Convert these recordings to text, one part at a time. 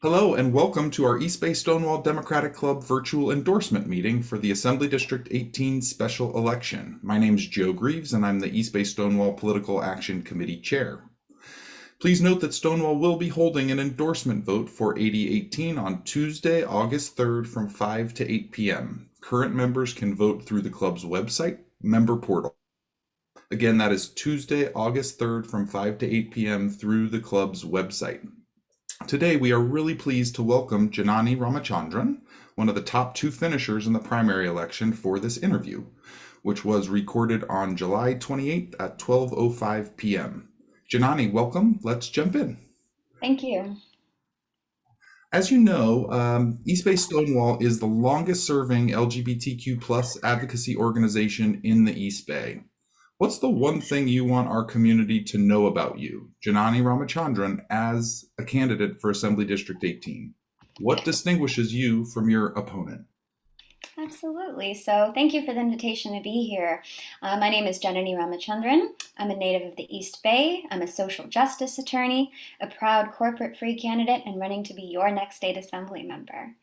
Hello and welcome to our East Bay Stonewall Democratic Club virtual endorsement meeting for the Assembly District 18 special election. My name is Joe Greaves and I'm the East Bay Stonewall Political Action Committee Chair. Please note that Stonewall will be holding an endorsement vote for 8018 on Tuesday, August 3rd from 5 to 8 p.m. Current members can vote through the club's website, member portal. Again, that is Tuesday, August 3rd from 5 to 8 p.m. through the club's website. Today, we are really pleased to welcome Janani Ramachandran, one of the top two finishers in the primary election for this interview, which was recorded on July 28th at 12:05 p.m. Janani, welcome. Let's jump in. Thank you. As you know, East Bay Stonewall is the longest serving LGBTQ plus advocacy organization in the East Bay. What's the one thing you want our community to know about you, Janani Ramachandran, as a candidate for Assembly District 18? What distinguishes you from your opponent? Absolutely. So, thank you for the invitation to be here. My name is Janani Ramachandran. I'm a native of the East Bay. I'm a social justice attorney, a proud corporate free candidate, and running to be your next state assembly member.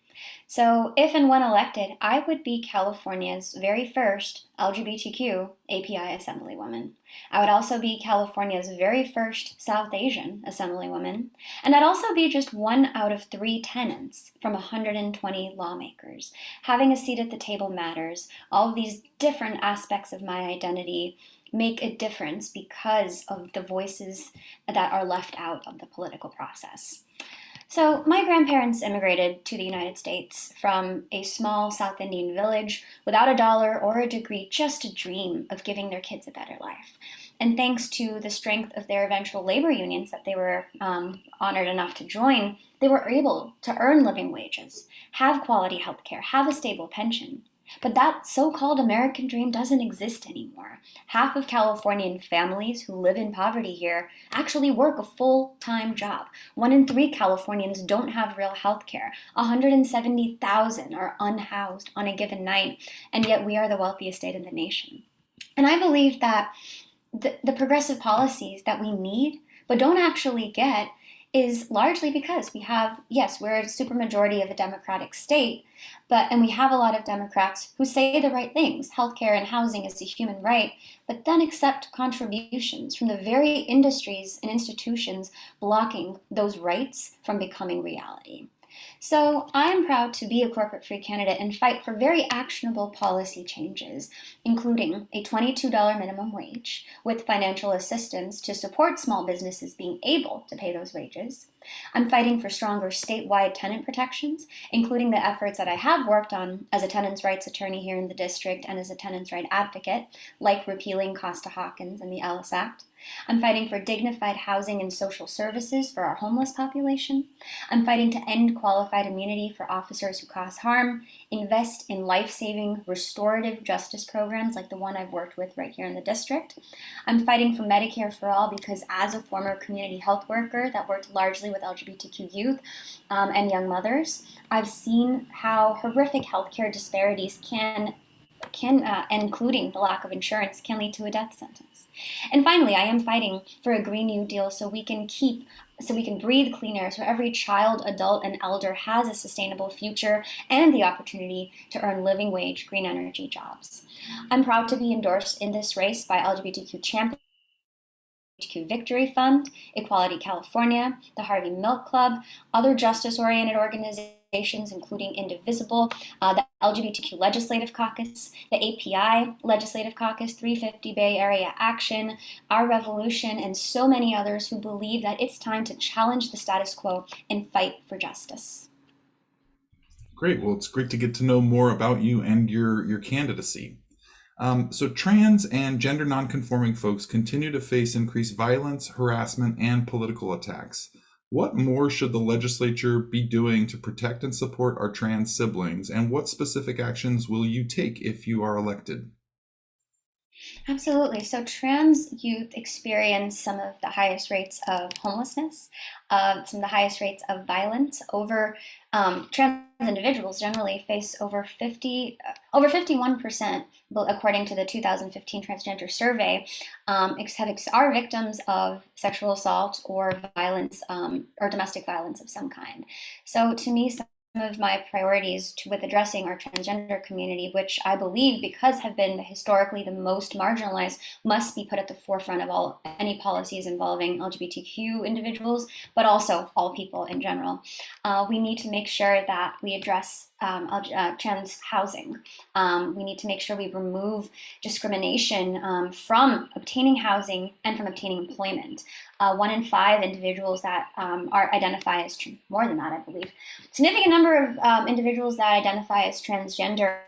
So, if and when elected, I would be California's very first LGBTQ API Assemblywoman. I would also be California's very first South Asian Assemblywoman. And I'd also be just one out of three tenants from 120 lawmakers. Having a seat at the table matters. All of these different aspects of my identity make a difference because of the voices that are left out of the political process. So, my grandparents immigrated to the United States from a small South Indian village without a dollar or a degree, just a dream of giving their kids a better life. And thanks to the strength of their eventual labor unions that they were honored enough to join, they were able to earn living wages, have quality health care, have a stable pension. But that so called American dream doesn't exist anymore. Half of Californian families who live in poverty here actually work a full time job. One in three Californians don't have real health care. 170,000 are unhoused on a given night, and yet we are the wealthiest state in the nation. And I believe that the progressive policies that we need but don't actually get is largely because we have, yes, we're a supermajority of a Democratic state, and we have a lot of Democrats who say the right things. Healthcare and housing is a human right, but then accept contributions from the very industries and institutions blocking those rights from becoming reality. So I am proud to be a corporate free candidate and fight for very actionable policy changes, including a $22 minimum wage with financial assistance to support small businesses being able to pay those wages. I'm fighting for stronger statewide tenant protections, including the efforts that I have worked on as a tenants' rights attorney here in the district and as a tenants' right advocate, like repealing Costa-Hawkins and the Ellis Act. I'm fighting for dignified housing and social services for our homeless population. I'm fighting to end qualified immunity for officers who cause harm, invest in life-saving restorative justice programs like the one I've worked with right here in the district. I'm fighting for Medicare for all because as a former community health worker that worked largely with LGBTQ youth and young mothers, I've seen how horrific healthcare disparities including the lack of insurance, can lead to a death sentence. And finally, I am fighting for a Green New Deal so we can breathe clean air, so every child, adult, and elder has a sustainable future and the opportunity to earn living wage green energy jobs. I'm proud to be endorsed in this race by LGBTQ Champions, LGBTQ Victory Fund, Equality California, the Harvey Milk Club, other justice-oriented organizations, including Indivisible, the LGBTQ Legislative Caucus, the API Legislative Caucus, 350 Bay Area Action, Our Revolution, and so many others who believe that it's time to challenge the status quo and fight for justice. Great. Well, it's great to get to know more about you and your candidacy. So trans and gender nonconforming folks continue to face increased violence, harassment, and political attacks. What more should the legislature be doing to protect and support our trans siblings, and what specific actions will you take if you are elected? Absolutely. So trans youth experience some of the highest rates of homelessness, some of the highest rates of violence. Trans individuals generally face over 51%, according to the 2015 transgender survey, are victims of sexual assault or violence, or domestic violence of some kind. So to me, some of my priorities with addressing our transgender community, which I believe, because have been historically the most marginalized, must be put at the forefront of any policies involving LGBTQ individuals, but also all people in general. We need to make sure that we address trans housing. We need to make sure we remove discrimination from obtaining housing and from obtaining employment. 1 in 5 individuals that identify as more than that, I believe. Significant number of individuals that identify as transgender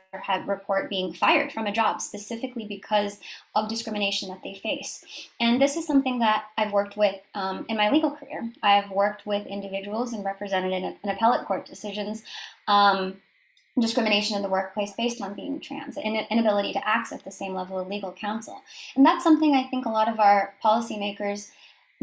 report being fired from a job specifically because of discrimination that they face. And this is something that I've worked with in my legal career. I've worked with individuals and represented in appellate court decisions discrimination in the workplace based on being trans, and inability to access the same level of legal counsel. And that's something I think a lot of our policymakers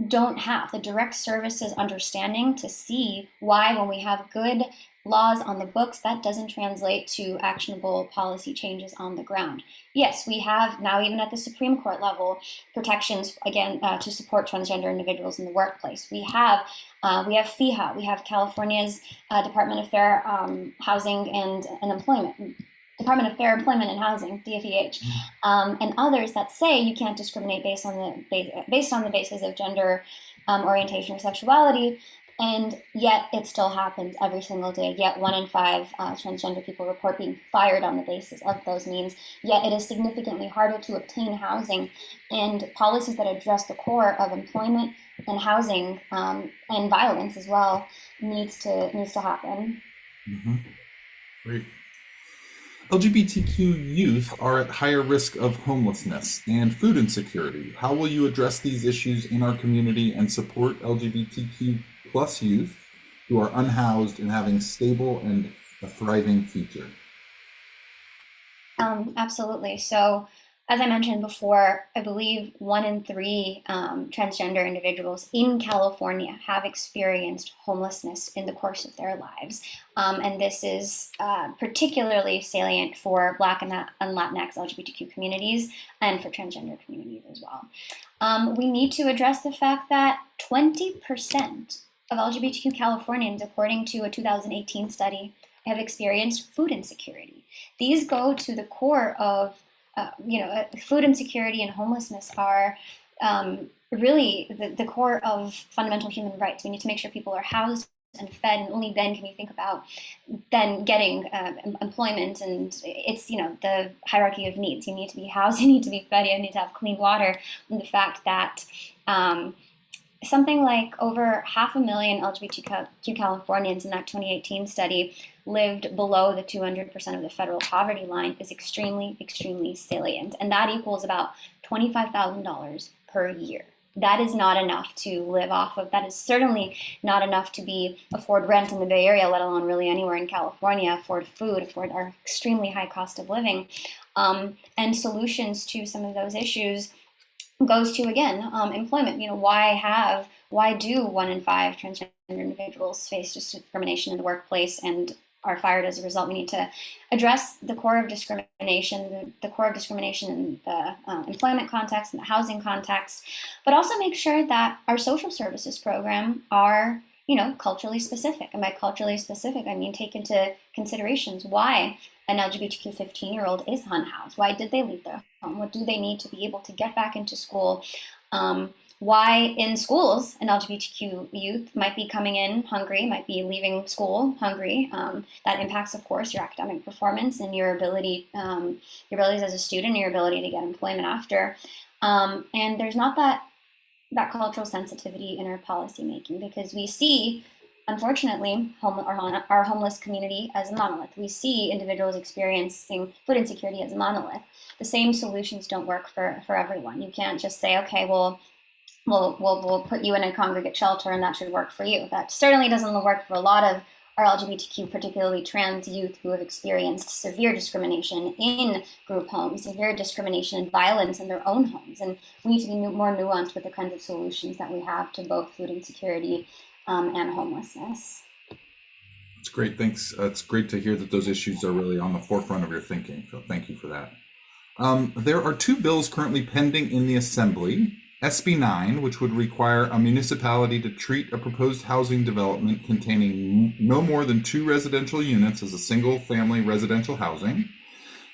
don't have the direct services understanding to see why, when we have good laws on the books, that doesn't translate to actionable policy changes on the ground. Yes, we have now, even at the Supreme Court level, protections again to support transgender individuals in the workplace. We have FEHA, we have California's Department of Fair Housing and Employment. Department of Fair Employment and Housing, DFEH, and others that say you can't discriminate based on the basis of gender orientation or sexuality, and yet it still happens every single day. Yet 1 in 5 transgender people report being fired on the basis of those means. Yet it is significantly harder to obtain housing, and policies that address the core of employment and housing and violence as well needs to happen. Mm-hmm. Great. LGBTQ youth are at higher risk of homelessness and food insecurity. How will you address these issues in our community and support LGBTQ plus youth who are unhoused and having stable and a thriving future? Absolutely. So, as I mentioned before, I believe 1 in 3 transgender individuals in California have experienced homelessness in the course of their lives. And this is particularly salient for Black and Latinx LGBTQ communities and for transgender communities as well. We need to address the fact that 20% of LGBTQ Californians, according to a 2018 study, have experienced food insecurity. These go to the core of food insecurity and homelessness are really the core of fundamental human rights. We need to make sure people are housed and fed, and only then can you think about then getting employment. And it's the hierarchy of needs. You need to be housed, you need to be fed, you need to have clean water. And the fact that something like over 500,000 LGBTQ Californians in that 2018 study lived below the 200% of the federal poverty line is extremely, extremely salient. And that equals about $25,000 per year. That is not enough to live off of. That is certainly not enough to afford rent in the Bay Area, let alone really anywhere in California, afford food, afford our extremely high cost of living. And solutions to some of those issues goes to, again, employment. Why do 1 in 5 transgender individuals face discrimination in the workplace and are fired as a result? We need to address the core of discrimination, in the employment context and the housing context, but also make sure that our social services program are culturally specific. And by culturally specific, I mean take into considerations why an LGBTQ 15-year-old is unhoused. Why did they leave their home? What do they need to be able to get back into school? Why in schools an LGBTQ youth might be coming in hungry, might be leaving school hungry. That impacts, of course, your academic performance and your abilities as a student, your ability to get employment after. And there's not that cultural sensitivity in our policymaking, because we see, unfortunately, our homeless community as a monolith. We see individuals experiencing food insecurity as a monolith. The same solutions don't work for everyone. You can't just say, okay, well, we'll put you in a congregate shelter and that should work for you. That certainly doesn't work for a lot of our LGBTQ, particularly trans youth who have experienced severe discrimination in group homes, severe discrimination and violence in their own homes. And we need to be more nuanced with the kinds of solutions that we have to both food insecurity and homelessness. It's great. Thanks. It's great to hear that those issues are really on the forefront of your thinking. So thank you for that. There are two bills currently pending in the Assembly. SB 9, which would require a municipality to treat a proposed housing development containing no more than 2 residential units as a single family residential housing,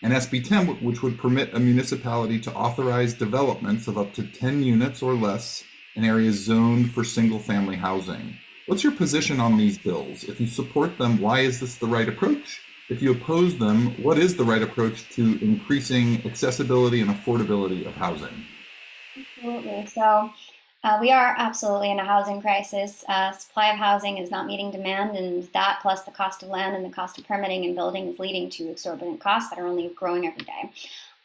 and SB 10, which would permit a municipality to authorize developments of up to 10 units or less in areas zoned for single family housing. What's your position on these bills? If you support them, why is this the right approach? If you oppose them, what is the right approach to increasing accessibility and affordability of housing? Absolutely. So we are absolutely in a housing crisis. Supply of housing is not meeting demand, and that plus the cost of land and the cost of permitting and building is leading to exorbitant costs that are only growing every day.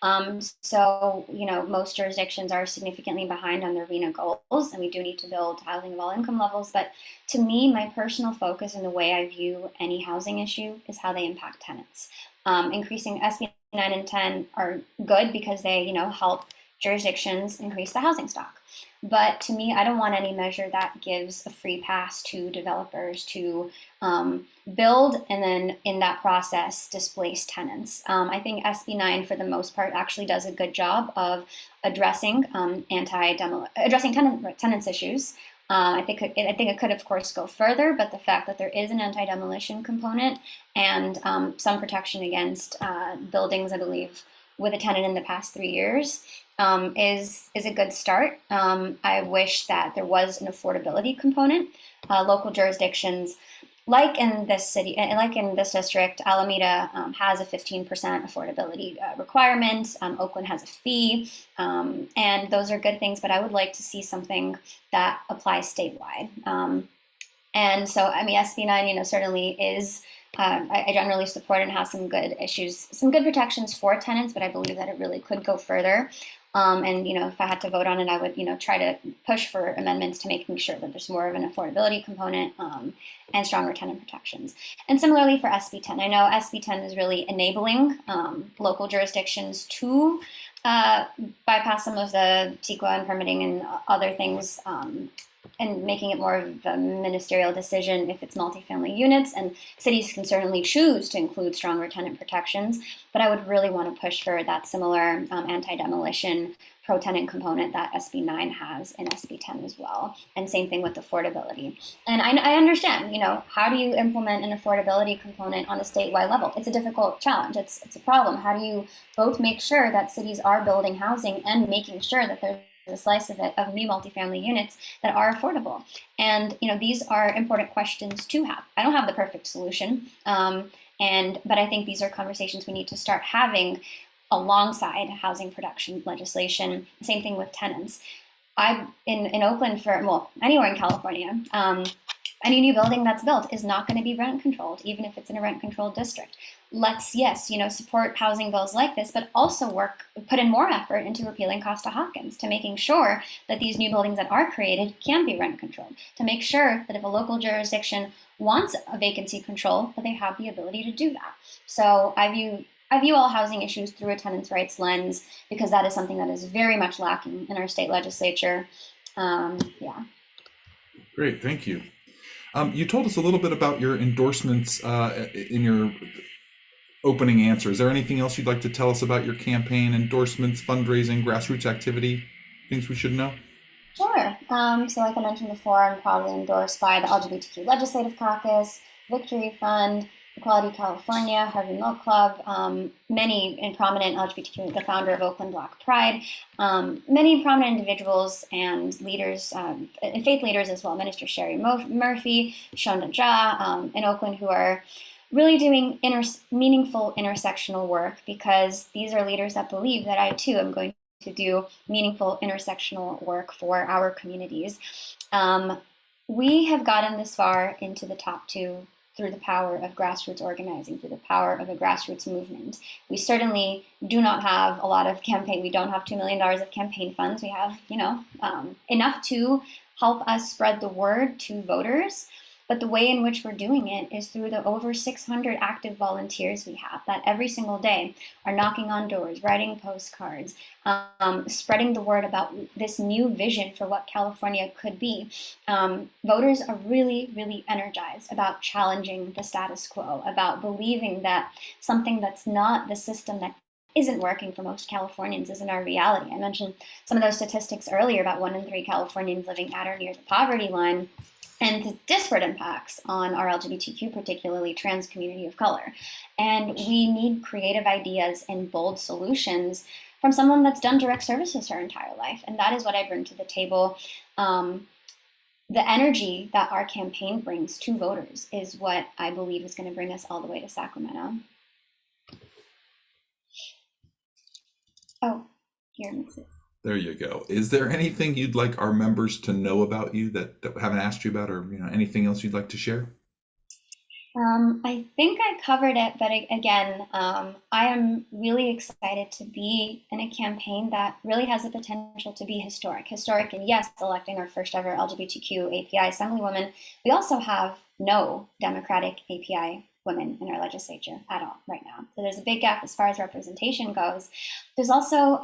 Most jurisdictions are significantly behind on their RENA goals, and we do need to build housing of all income levels. But to me, my personal focus and the way I view any housing issue is how they impact tenants. Increasing SB 9 and 10 are good because they, help jurisdictions increase the housing stock. But to me, I don't want any measure that gives a free pass to developers to build and then in that process displace tenants. I think SB 9 for the most part actually does a good job of addressing tenants issues. I think it could, of course, go further, but the fact that there is an anti-demolition component and some protection against buildings, I believe, with a tenant in the past 3 years is a good start. I wish that there was an affordability component. Local jurisdictions, like in this city, like in this district, Alameda has a 15% affordability requirement. Oakland has a fee, and those are good things. But I would like to see something that applies statewide. And so, SB 9, certainly is. I generally support it and has some good issues, some good protections for tenants, but I believe that it really could go further. If I had to vote on it, I would, try to push for amendments to making sure that there's more of an affordability component and stronger tenant protections. And similarly for SB 10, I know SB 10 is really enabling local jurisdictions to bypass some of the CEQA and permitting and other things and making it more of a ministerial decision if it's multifamily units. And cities can certainly choose to include stronger tenant protections, but I would really want to push for that similar anti-demolition pro-tenant component that SB 9 has in SB 10 as well. And same thing with affordability. And I understand, how do you implement an affordability component on a statewide level? It's a difficult challenge. It's a problem. How do you both make sure that cities are building housing and making sure that there's a slice of it of new multifamily units that are affordable? And these are important questions to have. I don't have the perfect solution, but I think these are conversations we need to start having alongside housing production legislation. Same thing with tenants. I'm in Oakland anywhere in California. Any new building that's built is not going to be rent controlled, even if it's in a rent controlled district. Let's, support housing bills like this, but also put in more effort into repealing Costa-Hawkins, to making sure that these new buildings that are created can be rent controlled, to make sure that if a local jurisdiction wants a vacancy control, that they have the ability to do that. So I view all housing issues through a tenants' rights lens, because that is something that is very much lacking in our state legislature. Great, thank you. You told us a little bit about your endorsements in your opening answer. Is there anything else you'd like to tell us about your campaign, endorsements, fundraising, grassroots activity, things we should know? Sure. So like I mentioned before, I'm proudly endorsed by the LGBTQ Legislative Caucus, Victory Fund, Equality California, Harvey Milk Club, many prominent LGBTQ, the founder of Oakland Black Pride, many prominent individuals and leaders, and faith leaders as well, Minister Sherry Murphy, Shonda Jha in Oakland, who are really doing meaningful intersectional work, because these are leaders that believe that I too am going to do meaningful intersectional work for our communities. We have gotten this far into the top two through the power of grassroots organizing, through the power of a grassroots movement. We certainly do not have a lot of campaign. We don't have $2 million of campaign funds. We have, enough to help us spread the word to voters. But the way in which we're doing it is through the over 600 active volunteers we have that every single day are knocking on doors, writing postcards, spreading the word about this new vision for what California could be. Voters are really, really energized about challenging the status quo, about believing that something that's not the system that isn't working for most Californians isn't our reality. I mentioned some of those statistics earlier about 1 in 3 Californians living at or near the poverty line and the disparate impacts on our LGBTQ, particularly trans community of color. And we need creative ideas and bold solutions from someone that's done direct services her entire life. And that is what I bring to the table. The energy that our campaign brings to voters is what I believe is going to bring us all the way to Sacramento. Oh, here. There you go. Is there anything you'd like our members to know about you that haven't asked you about, or anything else you'd like to share? I think I covered it, but again, I am really excited to be in a campaign that really has the potential to be historic. Historic, and yes, electing our first ever LGBTQ API Assemblywoman. We also have no Democratic API women in our legislature at all right now. So there's a big gap as far as representation goes. There's also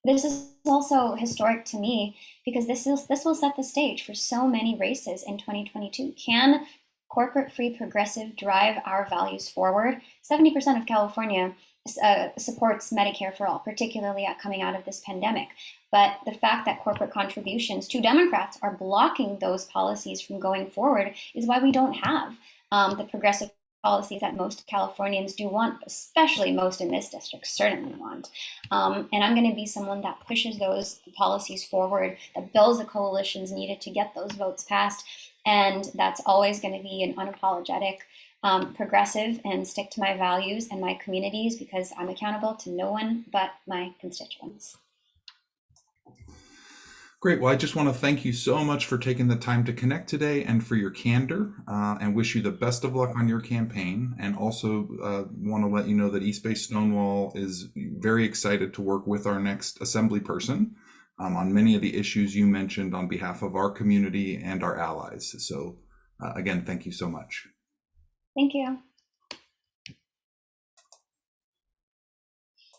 this is also historic to me because this will set the stage for so many races in 2022. Can corporate-free progressive drive our values forward? 70% of California supports Medicare for all, particularly coming out of this pandemic. But the fact that corporate contributions to Democrats are blocking those policies from going forward is why we don't have the progressive policies that most Californians do want, especially most in this district certainly want. And I'm going to be someone that pushes those policies forward, that builds the coalitions needed to get those votes passed. And that's always going to be an unapologetic progressive and stick to my values and my communities, because I'm accountable to no one but my constituents. Great. Well, I just want to thank you so much for taking the time to connect today and for your candor, and wish you the best of luck on your campaign. And also want to let you know that East Bay Stonewall is very excited to work with our next assembly person on many of the issues you mentioned on behalf of our community and our allies. So again, thank you so much. Thank you.